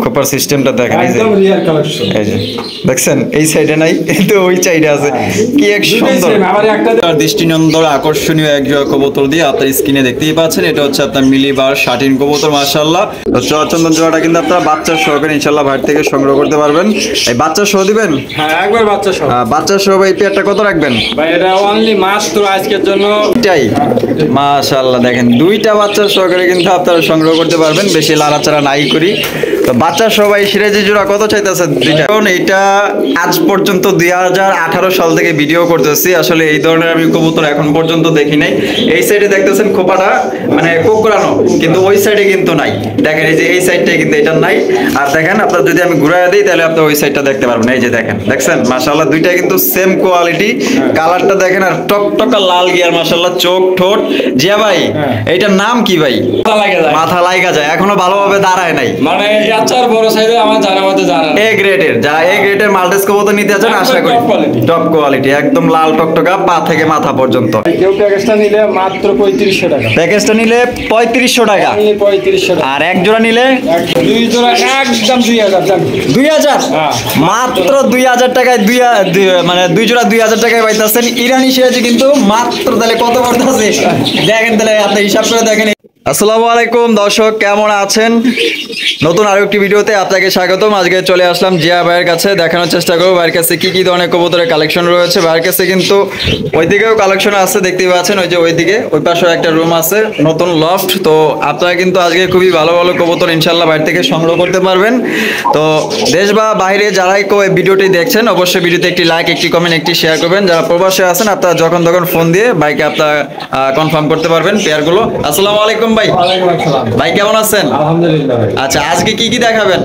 খোপার সিস্টেমটা দেখেন, এই যে একদম রিয়াল কালেকশন। এই যে দেখছেন এই সাইডে নাই কিন্তু ওই সাইডে আছে, কি এক সুন্দর। আমার একটা আর দৃষ্টিনন্দন আকর্ষণীয় এক জোড়া কবুতর দিয়ে আপনার স্ক্রিনে দেখতেই পাচ্ছেন, এটা হচ্ছে আপনার মিলিবার শাটিন কবুতর মাশাআল্লাহ। তো চন্দন জোড়াটা কিন্তু আপনারা বাচ্চা সহকারে ইনশাআল্লাহ ভাই থেকে সংগ্রহ করতে পারবেন। এই বাচ্চা সহ দিবেন? হ্যাঁ একবার বাচ্চা সহ। বাচ্চা সহ এই পেয়ারটা কত রাখবেন ভাই এটা অনলি মাত্র আজকের জন্য এটাই মাশাআল্লাহ। দেখেন দুইটা বাচ্চা সহকারে কিন্তু আপনারা সংগ্রহ করতে পারবেন, বেশি লাড়াচাড়া নাই করি। তো বাচ্চা সবাই সিরাজি জোড়া কত চাইতেছে দুইটা? কারণ এটা আজ পর্যন্ত 2018 সাল থেকে ভিডিও করতেছি, আসলে এই ধরনের আমি কবুতর এখন পর্যন্ত দেখি নাই। এই সাইডে দেখতেছেন খোপাটা মানে কোকড়ানো, কিন্তু ওই সাইডে কিন্তু নাই। দেখেন এই যে এই সাইডটাই কিন্তু এটা নাই। আর দেখেন আপনার যদি আমি ঘুরাইয়া দিই তাহলে আপনি ওই সাইডটা দেখতে পারবেন। এই যে দেখেন, দেখছেন মাশাআল্লাহ দুইটা কিন্তু সেম কোয়ালিটি। কালারটা দেখেন আর টকটকা লাল গিয়ার মাশাআল্লাহ, চোখ ঠোঁট। জিয়া ভাই এইটার নাম কি ভাই? মাথা লাগা যায়, এখনো ভালোভাবে দাঁড়ায় নাই। মানে আচার বড় সাইজে আমার জানার মধ্যে জানা এ গ্রেডের, যারা এ গ্রেডের মাল্টিস কবুতর নিতে আছেন আশা করি টপ কোয়ালিটি, একদম লাল টকটকা পা থেকে মাথা পর্যন্ত। কেউ প্যাকেজটা নিলে মাত্র 3500 টাকা। প্যাকেজটা নিলে 3500 টাকা, 3500 টাকা। আর এক জোড়া নিলে দুই জোড়া একদম 2000 টাকা। 2000, হ্যাঁ। মাত্র 2000 টাকায় মানে দুই জোড়া 2000 টাকায় পাইতেছেন ইরানি সিরাজি কিন্তু মাত্র। তাহলে কত পড়তেছে দেখেন, তাহলে আপনি হিসাব করে দেখেন। আসসালামু আলাইকুম দর্শক, কেমন আছেন? নতুন আরো একটি ভিডিওতে আপনাকে স্বাগতম। আজকে চলে আসলাম জিয়া ভাইয়ের কাছে, দেখানোর চেষ্টা করবো ভাইয়ের কাছে কি কি ধরনের কবুতরের কালেকশন রয়েছে। ভাইয়ের কাছে কিন্তু ওইদিকেও কালেকশন আছে, দেখতেই পাচ্ছেন ওই যে ওইদিকে ওই পাশে একটা রুম আছে, নতুন লফট। তো আপনারা কিন্তু আজকে খুবই ভালো ভালো কবুতর ইনশাল্লাহ বাইরে থেকে সংগ্রহ করতে পারবেন। তো দেশ বা বাইরে যারাই ভিডিওটি দেখছেন অবশ্যই ভিডিওতে একটি লাইক, একটি কমেন্ট, একটি শেয়ার করবেন। যারা প্রবাসে আছেন আপনারা যখন তখন ফোন দিয়ে বাইকে আপনারা কনফার্ম করতে পারবেন পেয়ারগুলো। আসসালামু আলাইকুম ভাই। ওয়ালাইকুম আসসালাম। ভাই কেমন আছেন? আলহামদুলিল্লাহ ভাই। আচ্ছা আজকে কি কি দেখাবেন?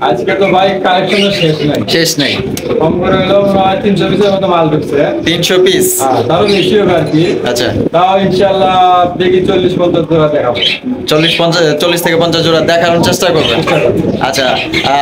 আজকে তো ভাই কালেকশনের শেষ নাই। শেষ নেই। কম করে হলো 300 পিসের মতো মাল ঢুকছে। 300 পিস? হ্যাঁ, তারও বেশি হবে আর কি। আচ্ছা, তাও ইনশাআল্লাহ দেখি 40-50 জোড়া দেখাবো। 40 থেকে 50 জোড়া দেখানোর চেষ্টা করবেন। আচ্ছা,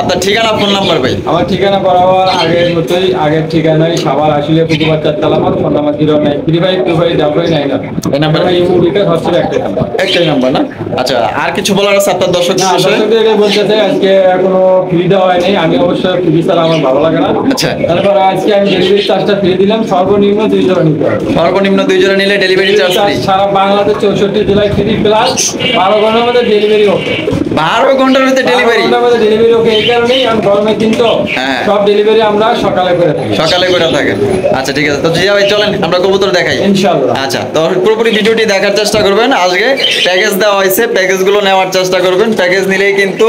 আপনার ঠিকানা ফোন নাম্বার ভাই? আমার ঠিকানা বরাবর আগের মতোই, আগের ঠিকানায় সাভার আশুলিয়া পুকুরপাড় 4 তলা। আমার ফোন নাম্বার 09352599। এই নাম্বারে এই মুভিটা হচ্ছে একটাই নাম্বার। একটাই নাম্বার না? আচ্ছা, আর কিছু বলার আছে আপনার দর্শকদের না, বিষয়ে? দর্শকদের এটাই বলতে চাই, আজকে কোনো ফ্রি দেওয়া হয়নি। আমি অবশ্য ফ্রি ছাড়া আমার ভালো লাগে না। আচ্ছা। তারপর আজকে আমি ডেলিভারি চার্জটা ফ্রি দিলাম, সর্বনিম্ন 2 জোড়া নিতে হবে। সর্বনিম্ন 2 জোড়া নিলে ডেলিভারি চার্জ ফ্রি। সারা বাংলাদেশ 64 জেলায় ফ্রি, প্লাস 12 ঘন্টার মধ্যে ডেলিভারি ওকে। 12 ঘন্টার মধ্যে ডেলিভারি? ডেলিভারি ওকে। এই কারণেই আমি গরমের দিন তো হ্যাঁ। সব ডেলিভারি আমরা সকালে করে থাকি। সকালে করে থাকেন? আচ্ছা ঠিক আছে। তো জিয়া ভাই চলেন আমরা কবুতর দেখাই ইনশাআল্লাহ। আচ্ছা, তো পুরোপুরি ভিডিওটি দেখার চেষ্টা করবেন। আজকে প্যাকেজ দেওয়া হয়েছে, প্যাকেজগুলো নেওয়ার চেষ্টা করবেন। প্যাকেজ নিলেই কিন্তু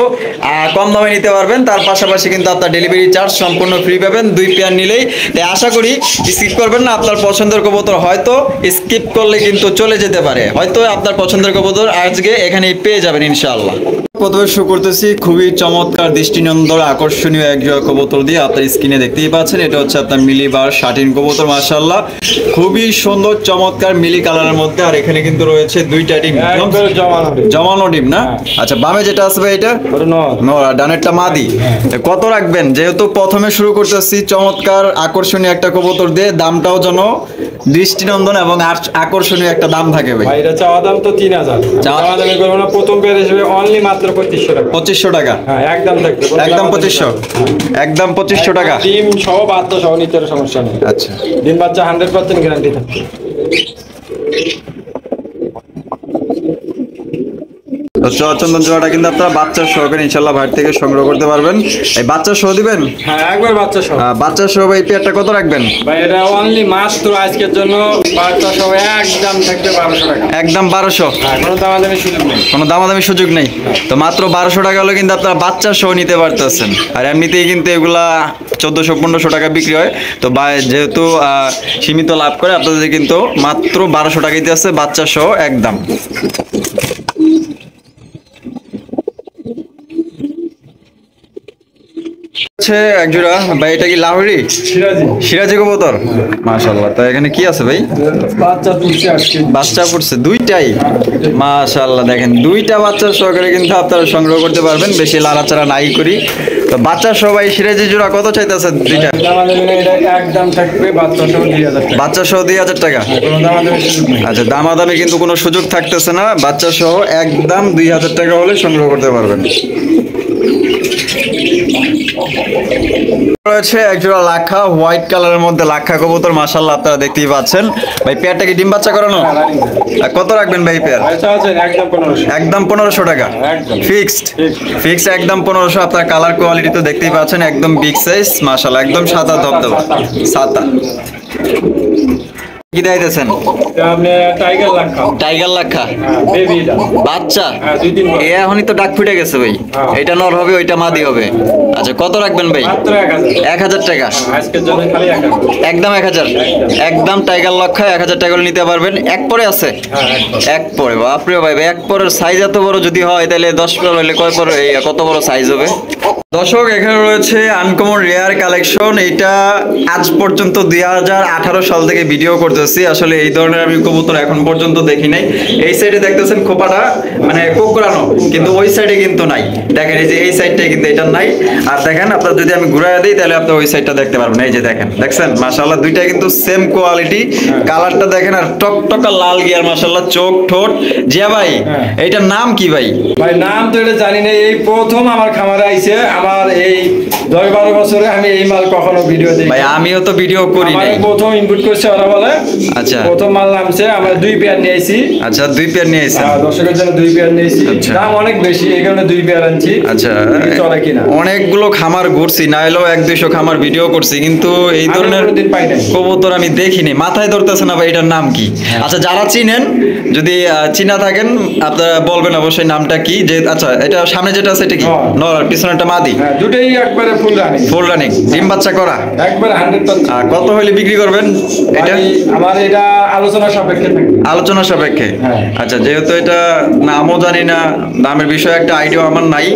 কম দামে নিতে পারবেন, তার পাশাপাশি কিন্তু আপনার ডেলিভারি চার্জ সম্পূর্ণ ফ্রি পাবেন 2 পেয়ার নিলেই। তাই আশা করি স্কিপ করবেন না। আপনার পছন্দের কবুতর হয়তো স্কিপ করলে কিন্তু চলে যেতে পারে, হয়তো আপনার পছন্দের কবুতর আজকে এখানেই পেয়ে যাবেন ইনশাআল্লাহ। প্রথমে শুরু করতেছি খুবই চমৎকার দৃষ্টিনন্দন আকর্ষণীয় এক জোড়া কবুতর দিয়ে। আপনার স্ক্রিনে দেখতেই পাচ্ছেন, এটা হচ্ছে আপনার মিলিবার শাটিন কবুতর মাশাআল্লাহ, খুবই সুন্দর চমৎকার মিলি কালারের মধ্যে। আর এখানে কিন্তু রয়েছে 2টা ডিম, জমানো ডিম না? আচ্ছা, বামে যেটা আসবে এটা নর, ডানেরটা মাদি। কত রাখবেন? যেহেতু প্রথমে শুরু করতেছি চমৎকার আকর্ষণীয় একটা কবুতর দিয়ে, দামটাও যেন দৃষ্টিনন্দন এবং আকর্ষণীয় একটা দাম থাকে ভাই। এটা চাওয়া দাম তো 3000। চাওয়া দামে করবো না, প্রথম পেয়ার হিসেবে অনলি মাত্র 2500 টাকা। 2500 টাকা? হ্যাঁ, একদম থাকবে। একদম 2500? একদম 2500 টাকা? ডিম সহ বাচ্চা সহ নিতে হবে, সমস্যা নেই। আচ্ছা, ডিম বাচ্চা 100% গ্যারান্টি থাকবে। চন্দন জোড়াটা কিন্তু আপনারা বাচ্চা সহকারে ইনশাল্লাহ বাইরে থেকে সংগ্রহ করতে পারবেন। এই বাচ্চা সহ দিবেন? হ্যাঁ, একবার বাচ্চা সহ। বাচ্চা সহ এই পেয়ারটা কত রাখবেন ভাই? এটা অনলি মাত্র আজকের জন্য বাচ্চা সহ একদম থাকবে 1200 টাকা। একদম 1200? হ্যাঁ, কোনো দামাদামি সুযোগ নেই। কোনো দামাদামি সুযোগ নেই? তো মাত্র 1200 টাকা হলে কিন্তু আপনারা বাচ্চা সহ নিতে পারতেছেন। আর এমনিতেই কিন্তু এগুলা 1400-1500 টাকা বিক্রি হয়। তো যেহেতু সীমিত লাভ করে আপনাদের কিন্তু মাত্র 1200 টাকা দিতে আছে বাচ্চা সহ একদম। এক জোড়া ভাই, এটা কি লাহোরি সিরাজি কবুতর? মাশাআল্লাহ। তো এখানে কি আছে ভাই? বাচ্চা তুলছে আজকে। বাচ্চা পড়ছে 2টাই? মাশাআল্লাহ। দেখেন 2টা বাচ্চা সহকারে কিন্তু আপনারা সংগ্রহ করতে পারবেন, বেশি লাড়াচাড়া নাই করি। তো বাচ্চা সবাই সিরাজি জোড়া কত চাইতেছে দুইটা? একদম থাকবে বাচ্চা সহ 2000 টাকা। বাচ্চা সহ 2000 টাকা? কোনো দামাদামি সুযোগ নেই। আচ্ছা, দামাদামি কিন্তু কোনো সুযোগ থাকতেছে না, বাচ্চা সহ একদম 2000 টাকা হলে সংগ্রহ করতে পারবেন। রয়েছে একজোড়া লাক্ষা হোয়াইট কালারের মধ্যে লাক্ষা কবুতর, মাশাআল্লাহ আপনারা দেখতেই পাচ্ছেন। ভাই পেয়ারটা কি ডিম বাচ্চা করানো? আর কত রাখবেন ভাই পেয়ার? একদম 1500 টাকা ফিক্সড, একদম 1500। আপনার কালার কোয়ালিটি তো দেখতেই পাচ্ছেন, একদম বিগ সাইজ মাশাআল্লাহ, একদম সাদা ধবধবা সাদা। কি দিতেছেন? টাইগার লাক্ষা বাচ্চা, এখনই তো ডাক ফুটে গেছে ভাই। এটা নর হবে, ওইটা মাদি হবে। আচ্ছা কত রাখবেন ভাই? 1000 টাকা, একদম 1000, একদম টাইগার লাক্ষা 1000 টাকা নিতে পারবেন। এক পরে আছে, এক পরে বাপরে ভাই, এক পরের সাইজ এত বড় যদি হয় তাহলে 10 পরে হলে কয় পরে কত বড় সাইজ হবে? দর্শক এখানে রয়েছে আনকমন রেয়ার কালেকশন। এটা আজ পর্যন্ত 2018 সাল থেকে ভিডিও করতেছি, আসলে এই ধরনের আমি কবুতর এখন পর্যন্ত দেখি নাই। এই সাইডে দেখতেছেন খোপাটা মানে কোকড়ানো, কিন্তু ওই সাইডে কিন্তু নাই। দেখেন এই যে এই সাইডটাই কিন্তু এটা নাই। আর দেখেন আপনার যদি আমি ঘুরায় দিই তাহলে আপনি ওই সাইডটা দেখতে পারবেন। এই যে দেখেন, দেখছেন মাশাআল্লাহ, দুইটা কিন্তু সেম কোয়ালিটি। কালারটা দেখেন, আর টকটকা লাল গিয়ার মাশাআল্লাহ, চোখ ঠোঁট। জিয়া ভাই এইটার নাম কি ভাই? ভাই নাম তো এটা জানি না, এই প্রথম আমার খামারে আইছে। আমার এই 10-12 বছরে আমি এই মাল কখনো ভিডিও দেখি ভাই, আমিও তো ভিডিও করি নাই। আমি প্রথম ইনপুট করছে ওরা বলে। আচ্ছা, প্রথম মাল নামছে, আমরা 2 পেয়ার নিয়ে আইছি। আচ্ছা 2 পেয়ার নিয়ে আইছেন? দর্শকের জন্য 2 পেয়ার নিয়েছি। দাম অনেক বেশি, এই কারণে 2 পেয়ার আনছি। আচ্ছা, চলে কিনা? অনেকগুলো খামার ঘুরছি, না এলেও 1-200 খামার ভিডিও করছি, কিন্তু এই ধরনের কবুতর আমি দেখিনি। মাথায় ধরতেছে না ভাই, এটার নাম কি? আচ্ছা যারা চিনেন, যদি চিনা থাকেন আপনারা বলবেন অবশ্যই নামটা কি। যে আচ্ছা এটা সামনে যেটা আছে এটা কি নর, আর পিছনেরটা মাদি? দুটেই একবারে ফুল রানিং ডিম বাচ্চা করা একবারে 100%। কত হইলে বিক্রি করবেন এটা? আমার এটা আলোচনা সাপেক্ষে থাকবে। আলোচনা সাপেক্ষে? আচ্ছা, যেহেতু এটা নামও জানি না, দামের বিষয়ে একটা আইডিয়া আমার নাই,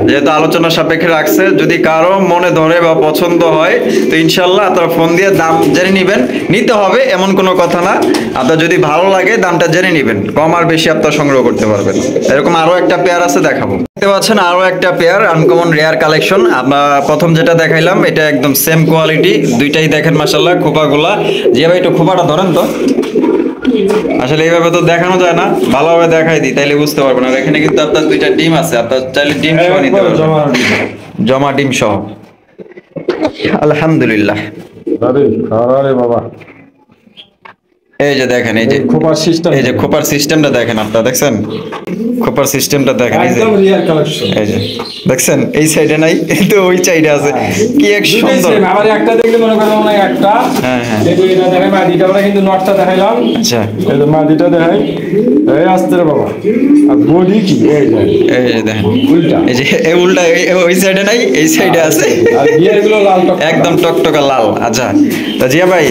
যেহেতু আলোচনা সাপেক্ষে রাখছে, যদি কারো মনে ধরে বা পছন্দ হয় তো ইনশাল্লাহ আপনারা ফোন দিয়ে দাম জেনে নেবেন। নিতে হবে এমন কোনো কথা না, আপনার যদি ভালো লাগে দামটা জেনে নেবেন, কম আর বেশি আপনারা সংগ্রহ করতে পারবেন। এরকম আরো একটা পেয়ার আছে, দেখাবো। দেখতে পাচ্ছেন আরো একটা পেয়ার আনকমন রেয়ার কালেকশন। আমরা প্রথম যেটা দেখাইলাম এটা একদম সেম কোয়ালিটি, দুইটাই দেখেন মাশাআল্লাহ খোপাগুলা। জি ভাই একটু খোপাটা ধরেন তো, আসলে এইভাবে তো দেখানো যায় না, ভালোভাবে দেখাই দিই তাইলে বুঝতে পারবেন। আর এখানে কিন্তু আপনার 2টা ডিম আছে, আপনার চাইলে ডিম সহ নিতে পারবেন, জমা ডিম সহ। আলহামদুলিল্লাহ। আরে বাবা, এই যে দেখেন, এই যে খোপার সিস্টেম, এই যে খোপার সিস্টেমটা দেখেন, আপনারা দেখছেন খোপার সিস্টেমটা দেখেন, এই যে একদম রিয়াল কালেকশন। এই যে দেখছেন এই সাইডে নাই, কিন্তু ওই সাইডে আছে। কি এক সুন্দর। আমার একটা দেখলে মনে করেন না একটা। হ্যাঁ হ্যাঁ, এই এটা দেখেন মাদিটা, আমরা কিন্তু নটটা দেখাইলাম। আচ্ছা এই যে মাদিটা দেখাই, এই আসতে রে বাবা। আর বডি কি এই যে, এই যে দেখেন উল্টা, এই যে এই উল্টা, ওই সাইডে নাই, এই সাইডে আছে। আর গিয়ারগুলো লাল টক, একদম টকটকা লাল। আচ্ছা তা জিয়া ভাই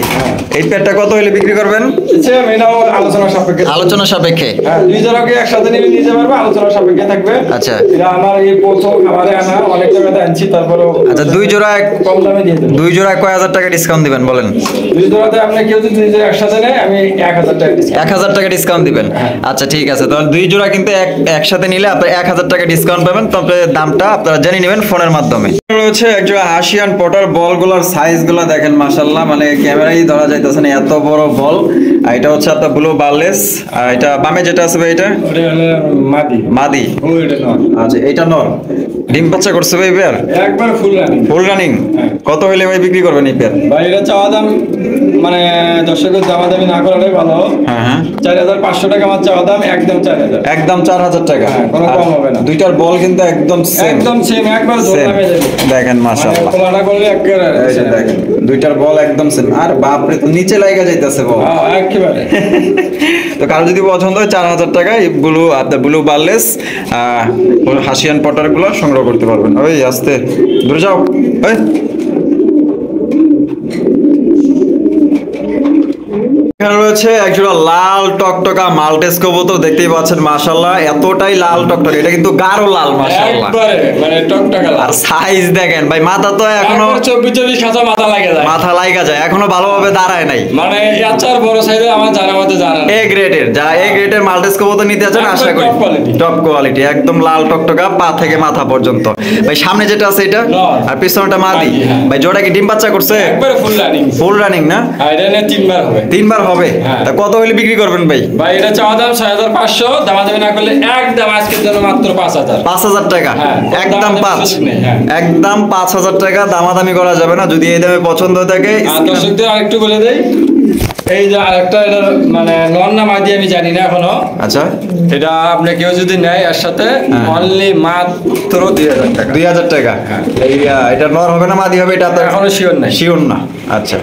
এই পেয়ারটা কত হলে বিক্রি করবেন? এটাও আলোচনা সাপেক্ষে। আলোচনা সাপেক্ষে? হ্যাঁ, দুই জনকে একসাথে নিয়ে নিতে পারবে, আলোচনা সাপেক্ষে থাকবে। আচ্ছা, এটা আমার এই প্রথম খামারে আনা, অনেক জায়গাতে আনছি, তারপরে আচ্ছা দুই জোড়া কম দামে দিয়ে দেব। দুই জোড়া কয় হাজার টাকা ডিসকাউন্ট দিবেন বলেন? দুই জোড়াতে আপনি কেউ যদি দুই জোড়া একসাথে নেয় আমি 1000 টাকা ডিসকাউন্ট। 1000 টাকা ডিসকাউন্ট দিবেন? আচ্ছা ঠিক আছে, তাহলে দুই জোড়া কিন্তু একসাথে নিলে আপনার 1000 টাকা ডিসকাউন্ট পাবেন। তবে দামটা আপনারা জেনে নেবেন ফোনের মাধ্যমে। রয়েছে একজোড়া হাসিয়ান পটার, বলগুলোর সাইজগুলো দেখেন মাশাআল্লাহ, মানে ক্যামেরায় ধরা যাইতেছে না, এত বড় বল। আর এটা হচ্ছে আপনার ব্লু বারলেস, আর এটা বামে যেটা আছে ভাই এটা মাদি। মাদি? ও এটা নর। আচ্ছা এটা নর। ডিম বাচ্চা করছে ভাই পেয়ার? একবার ফুল রানিং। Full running? কত হইলে ভাই বিক্রি করবেন এই পেয়ার? ভাই এটা চাওয়া দাম মানে দর্শকের দামাদামি না করাটাই ভালো। হ্যাঁ হ্যাঁ, 4500 টাকা আমার চাওয়া দাম, একদম 4000। একদম 4000 টাকা, কোনো কম হবে না। দুইটার বল কিন্তু একদম সেম, একদম সেম, একবার ধরলামে যাবে। দেখেন মাশাআল্লাহ, কোলাটা করলে একেবারে এই যে দেখেন দুইটার বল একদম সেম। আর বাপরে তো নিচে লাগা যাইতেছে বল। হ্যাঁ একেবারে। তো কারো যদি পছন্দ হয় 4000 টাকায় ব্লু আপনার ব্লু বারলেস হাসিয়ান পটার গুলো সংগ্রহ করতে পারবেন। ওই আস্তে দূরে যাও। ওই এখানে রয়েছে একজোড়া লাল টকটকা মাল্টেস কবুতর, দেখতেই পাচ্ছেন মাশাআল্লাহ, এতটাই লাল টকটকা, এটা কিন্তু গাঢ় লাল মাশাআল্লাহ, একবারে মানে টকটকা লাল। আর সাইজ দেখেন ভাই, মাথা তো এখনো 24 খাঁচা মাথা লাগে যায়, মাথা লাগা যায়, এখনো ভালোভাবে দাঁড়ায় নাই। মানে এত বড় সাইজে আমার জানা মতে জানা এ গ্রেডের, যারা এ গ্রেডের মাল্টেস কবুতর নিতে আছেন আশা করি টপ কোয়ালিটি, একদম লাল টকটকা পা থেকে মাথা পর্যন্ত। ভাই সামনে যেটা আছে এটা, আর পিছনটা মাদি। ভাই জোড়া কি ডিম বাচ্চা করছে? একবারে ফুল রানিং। ফুল রানিং না? আর এটা নিয়ে 3 বার হবে। 3 বার হবে? হ্যাঁ। তা কত হলে বিক্রি করবেন ভাই? ভাই এটা চাওয়া দাম 6500, দামাদামি না করলে একদম আজকের জন্য মাত্র 5000। 5000 টাকা, হ্যাঁ, একদম দামাদামি 5, সুযোগ নেই, হ্যাঁ। একদম 5000 টাকা, দামাদামি করা যাবে না। যদি এই দামে পছন্দ হয়ে থাকে আর দর্শকদের আরেকটু বলে দেই, এই যে আরেকটা এটা মানে নর না মাদি আমি জানি না এখনো, আচ্ছা এটা আপনি কেউ যদি নেয় এর সাথে অনলি মাত্র 2000 টাকা। 2000 টাকা। এই এটা নর হবে না মাদি হবে এটা আপনার এখনো শিওর নাই। শিওর না। আচ্ছা,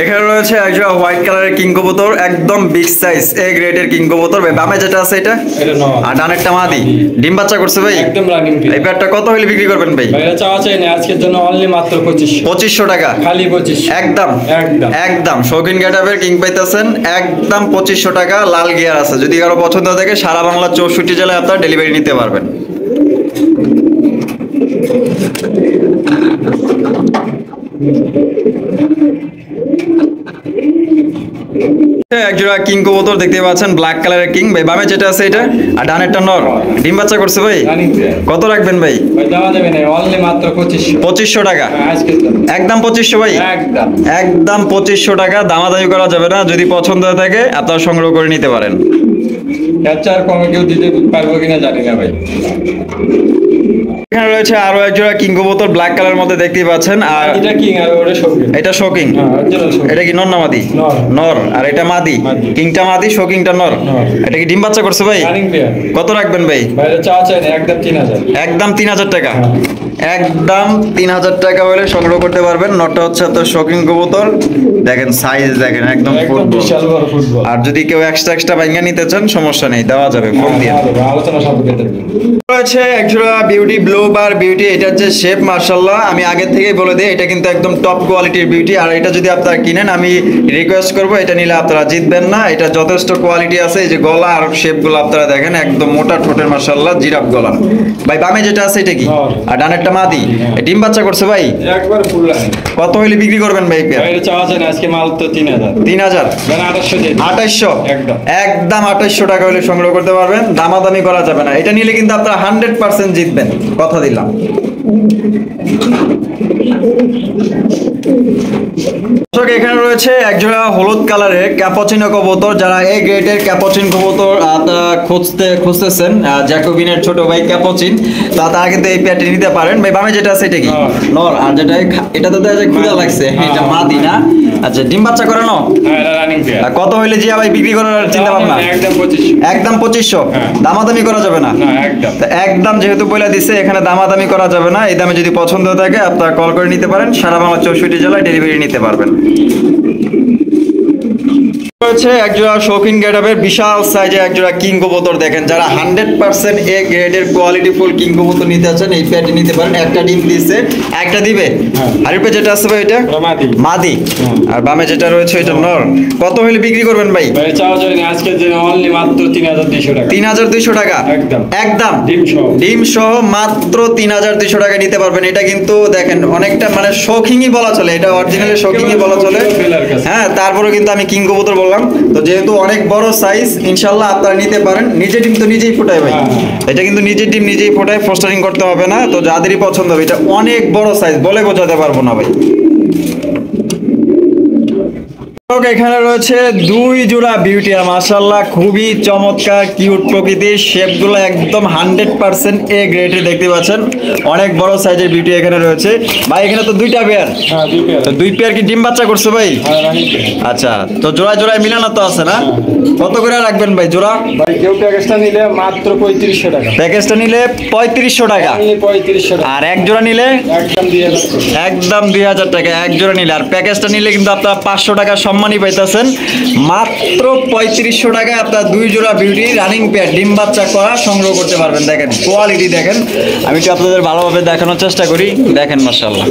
এখানে রয়েছে একজোড়া হোয়াইট কালারের কিং কবুতর, একদম বিগ সাইজ এ গ্রেডের কিং কবুতর। ভাই বামে যেটা আছে এটা, এটা নর। আর ডানেরটা মাদি, ডিম বাচ্চা করছে ভাই। একদম রানিং এই পেয়ারটা কত হলে বিক্রি করবেন ভাই? ভাই এটা চাওয়া চাই না আজকের জন্য অনলি মাত্র 2500। 2500 টাকা, খালি 2500। একদম একদম। একদম শৌখিন গেটআপের কিং পাইতেছেন, একদম 2500 টাকা। লাল গিয়ার আছে, যদি কারো পছন্দ থাকে সারা বাংলা 64 জেলায় আপনারা ডেলিভারি নিতে পারবেন। একজোড়া কিং কবুতর দেখতে পাচ্ছেন, ব্ল্যাক কালারের কিং। ভাই বামে যেটা আছে এটা, আর ডানেরটা নর, ডিম বাচ্চা করছে ভাই। Running pair. কত রাখবেন ভাই? ভাই দামাদামি নাই, অনলি মাত্র 2500। 2500 টাকা, আজকের জন্য একদম 2500 ভাই, একদম। একদম 2500 টাকা। দামাদামি করা যাবে না, যদি পছন্দ হয়ে থাকে আপনারা সংগ্রহ করে নিতে পারেন। এর চার কমে কেউ দিতে পারবো কিনা জানি না ভাই। এখানে রয়েছে আরো একজোড়া কিং কবুতর, ব্ল্যাক কালার মধ্যে দেখতেই পাচ্ছেন। আর এটা কিং আর ওটা শৌখিন। এটা শোকিং, হ্যাঁ, original শৌখিন। এটা কি নর না মাদি? নর। নর। আর এটা মাদি, মাদি। কিংটা মাদি, শোকিংটা নর। নর। এটা কি ডিম বাচ্চা করছে ভাই? Running pair. কত রাখবেন ভাই? ভাই এটা চাওয়া চাই না, একদম 3000। একদম 3000 টাকা, একদম 3000 টাকা হলে সংগ্রহ করতে পারবেন। নটটা হচ্ছে তো শৌখিন কবুতর, দেখেন সাইজ দেখেন, একদম একদম ফুটবল। বিশাল বড় ফুটবল। আর যদি কেউ এক্সট্রা ভাঙা নিতে চান সমস্যা নেই, দেওয়া যাবে ফোন দিয়ে। আলোচনা সাপেক্ষে থাকবে। রয়েছে একজোড়া বিউটি, ব্লু বার বিউটি। এটার যে শেপ মাশাআল্লাহ, আমি আগে থেকেই বলে দিই এটা কিন্তু একদম টপ কোয়ালিটির বিউটি। আর এটা যদি আপনারা কিনেন, আমি রিকোয়েস্ট করব এটা নিলে আপনারা জিতবেন না। এটা যথেষ্ট কোয়ালিটি আছে। এই যে গলা আর শেপগুলো আপনারা দেখেন, একদম মোটা ঠোঁটের মাশাআল্লাহ, জিরাফ গলা। ভাই বামে যেটা আছে এটা কি? নর। আর ডানেরটা মাদি, এ ডিম বাচ্চা করছে ভাই। একবার ফুল রানিং। কত হইলে বিক্রি করবেন ভাই? ভাই এটা চাওয়া চাই না, আজকে মাল তো 3000। 3000, মানে 2800 দিয়ে দিন। 2800, একদম। একদম 2800 টাকা হলে সংগ্রহ করতে পারবেন। দামাদামি করা যাবে না। এটা নিলে কিন্তু আপনারা 100% জিতবেন, কথা দিলাম। দর্শক, এখানে রয়েছে একজোড়া হলুদ কালারের ক্যাপাচিনো কবুতর। যারা এই গ্রেডের ক্যাপাচিন কবুতর খুঁজতেছেন, জ্যাকোবিনের ছোট ভাই ক্যাপাচিন, তারা কিন্তু এই পেয়ারটি নিতে পারেন। ভাই বামে যেটা আছে এটা কি? নর। আর যেটা এটা তো দেখা যায় ক্ষুধা লাগছে, এটা মাদি না? আচ্ছা, ডিম বাচ্চা করে নাও। হ্যাঁ, এটা রানিং পেয়ার। আর কত হইলে জিয়া ভাই বিক্রি করার চিন্তা ভাবনা? একদম 2500। একদম 2500, হ্যাঁ। দামাদামি করা যাবে না। না, একদম। তো একদম যেহেতু বলে দিছে, এখানে দামাদামি করা যাবে না। এই দামে যদি পছন্দ হয়ে থাকে আপনারা কল করে নিতে পারেন, সারা বাংলা 64 জেলায় ডেলিভারি নিতে পারবেন। রয়েছে একজোড়া শৌখিন গেটআপের বিশাল সাইজের একজোড়া কিং কবুতর। দেখেন, যারা 100% এ গ্রেডের কোয়ালিটি ফুল কিং কবুতর নিতে আছেন, এই প্যাটি নিতে পারেন। একটা ডিম দিচ্ছে, একটা দিবে। আর এর যেটা আছে ভাই, এটা ওটা মাদি। মাদি। আর বামে যেটা রয়েছে এটা নর। কত হইলে বিক্রি করবেন ভাই? ভাই চাওয়া চাই না, আজকের জন্য অনলি মাত্র 3200 টাকা। 3200 টাকা, একদম। একদম ডিম সহ। ডিম সহ মাত্র 3200 টাকা নিতে পারবেন। এটা কিন্তু দেখেন অনেকটা মানে শৌখিনই বলা চলে, এটা অরিজিনালি শৌখিনই বলা চলে। হ্যাঁ, তারপরে কিন্তু আমি কিং কবুতর বললাম। তো যেহেতু অনেক বড় সাইজ, ইনশাল্লাহ আপনারা নিতে পারেন। নিজের ডিম তো নিজেই ফোটায় ভাই, এটা কিন্তু নিজের ডিম নিজেই ফোটায়, ফোস্টারিং করতে হবে না। তো যাদেরই পছন্দ হবে, এটা অনেক বড় সাইজ, বলে বোঝাতে পারবো না ভাই। এখানে রয়েছে দুই জোড়া বিউটি, মাশাআল্লাহ খুবই চমৎকার কিউট প্রকৃতির, শেপগুলো একদম 100% এ গ্রেডের দেখতে পাচ্ছেন। অনেক বড় সাইজের বিউটি এখানে রয়েছে ভাই। এখানে তো দুইটা পেয়ার, হ্যাঁ, দুই পেয়ার। তো দুই পেয়ার কি ডিম বাচ্চা করছে ভাই? হ্যাঁ, রানিং পেয়ার। আচ্ছা, তো জোড়ায় জোড়ায় মিলানো তো আছে না? কত করে রাখবেন ভাই জোড়া? ভাই কেউ প্যাকেজটা নিলে মাত্র 3500 টাকা। প্যাকেজটা নিলে 3500 টাকা, অনলি 3500 টাকা। আর এক জোড়া নিলে একদম 2000 টাকা। একদম 2000 টাকা এক জোড়া নিলে। আর প্যাকেজটা নিলে কিন্তু আপনারা 500 টাকা সম্মানই পাইতেছেন। মাত্র 3500 টাকায় আপনার দুই জোড়া বিউটি রানিং পেয়ার ডিম বাচ্চা করা সংগ্রহ করতে পারবেন। দেখেন কোয়ালিটি দেখেন, আমি একটু আপনাদের ভালোভাবে দেখানোর চেষ্টা করি। দেখেন মাশাআল্লাহ,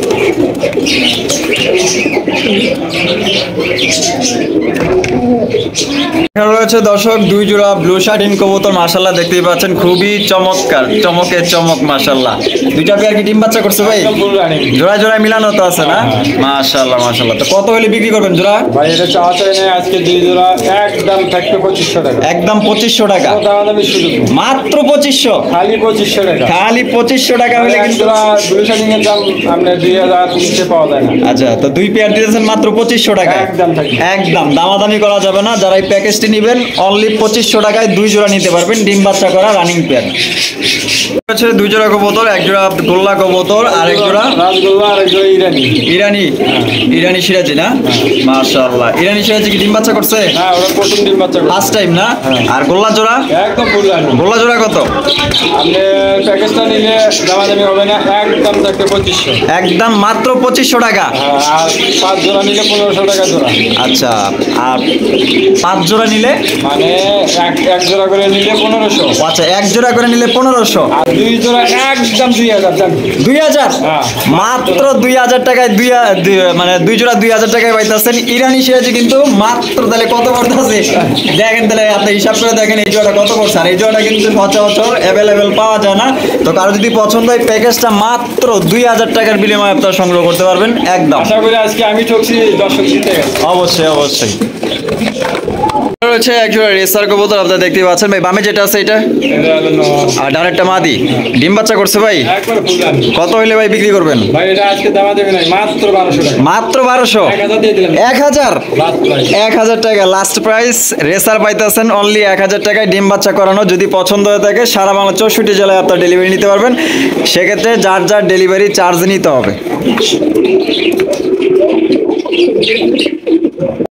এখানে রয়েছে দর্শক দুই জোড়া ব্লু শার্টিন কবুতর। মাশাআল্লাহ দেখতেই পাচ্ছেন, খুবই চমৎকার, চমকের চমক মাশাআল্লাহ। দুইটা পেয়ার কি ডিম বাচ্চা করছে ভাই? একদম ফুল রানিং। জোড়ায় জোড়ায় মিলানো তো আছে না? মাশাআল্লাহ মাশাআল্লাহ। তো কত হলে বিক্রি করবেন জোড়া? ভাই এটা চাওয়া চাই না, আজকে 2 জোড়া একদম থাকবে 2500 টাকা। একদম 2500 টাকা, দামি সুযোগ নেই। মাত্র 2500, খালি 2500 টাকা। খালি 2500 টাকা হলে এক কিন্তু। জোড়া ব্লু শাইনিং এর দাম আপনার 2000 নিচে পাওয়া যায় না। আচ্ছা, তো 2 পেয়ার দিতেছেন মাত্র 2500 টাকা, একদম থাকবে। একদম দামাদামি করা যাবে না। যারা এই প্যাকেজটি নেবেন অনলি 2500 টাকায় 2 জোড়া নিতে পারবেন, ডিম বাচ্চা করা রানিং পেয়ার। হচ্ছে 2 জোড়া কবুতর, 1 জোড়া গোল্লা কবুতর আর 1 জোড়া রাজগোল্লা আর এক জোড়া ইরানি। ইরানি, ইরানি সিরাজি না? মাশাআল্লাহ, ইরানি সিরাজি কি ডিম বাচ্চা করছে? হ্যাঁ, ওরা প্রথম ডিম বাচ্চা করে। ফার্স্ট টাইম না? হ্যাঁ। আর গোল্লা জোড়া? একদম ফুল রানি। গোল্লা জোড়া কত? আপনি প্যাকেজটা নিলে দামাদামি হবে না, একদম থাকবে 2500। একদম মাত্র 2500 টাকা। হ্যাঁ, আর 5 জোড়া নিলে 1500 টাকা জোড়া। আচ্ছা, আর 5 জোড়া নিলে? মানে এক জোড়া করে নিলে 1500। আচ্ছা, 1 জোড়া করে নিলে 1500। আর 2 জোড়া একদম 2000 দাম। 2000? হ্যাঁ। মাত্র 2000 টাকায় মানে 2 জোড়া 2000 টাকায় পাইতেছেন ইরানি সিরাজি কিন্তু মাত্র। তাহলে কত পড়তেছে দেখেন, তাহলে আপনি হিসাব করে দেখেন এই জোড়াটা কত পড়ছে। আর এই জোড়াটা কিন্তু সচরাচর অ্যাভেলেবেল পাওয়া যায় না। তো কারো যদি পছন্দ হয় প্যাকেজটা মাত্র 2000 টাকার বিনিময়ে আপনারা সংগ্রহ করতে পারবেন একদম। আশা করি আজকে আমি ঠকছি, দর্শক জিতে গেছে। অবশ্যই অবশ্যই। রয়েছে এক জোড়া রেসার কবুতর, আপনারা দেখতে পাচ্ছেন ভাই। বামে যেটা আছে এটা, এটা হলো নর। আর ডানেরটা মাদি। ডিম বাচ্চা করছে ভাই? একবার ফুল রানি। কত হইলে ভাই বিক্রি করবেন? ভাই এটা আজকে দামা দেবে না, মাত্র 1200 টাকা। মাত্র 1200? 1000 দিয়ে দিলাম। 1000? Last price. 1000 টাকা লাস্ট প্রাইস। রেসার পাইতেছেন অনলি 1000 টাকায় ডিম বাচ্চা করানো। যদি পছন্দ হয়ে থাকে সারা বাংলা 64 জেলায় আপনার ডেলিভারি নিতে পারবেন। সেক্ষেত্রে যার যার ডেলিভারি চার্জ নিতে হবে।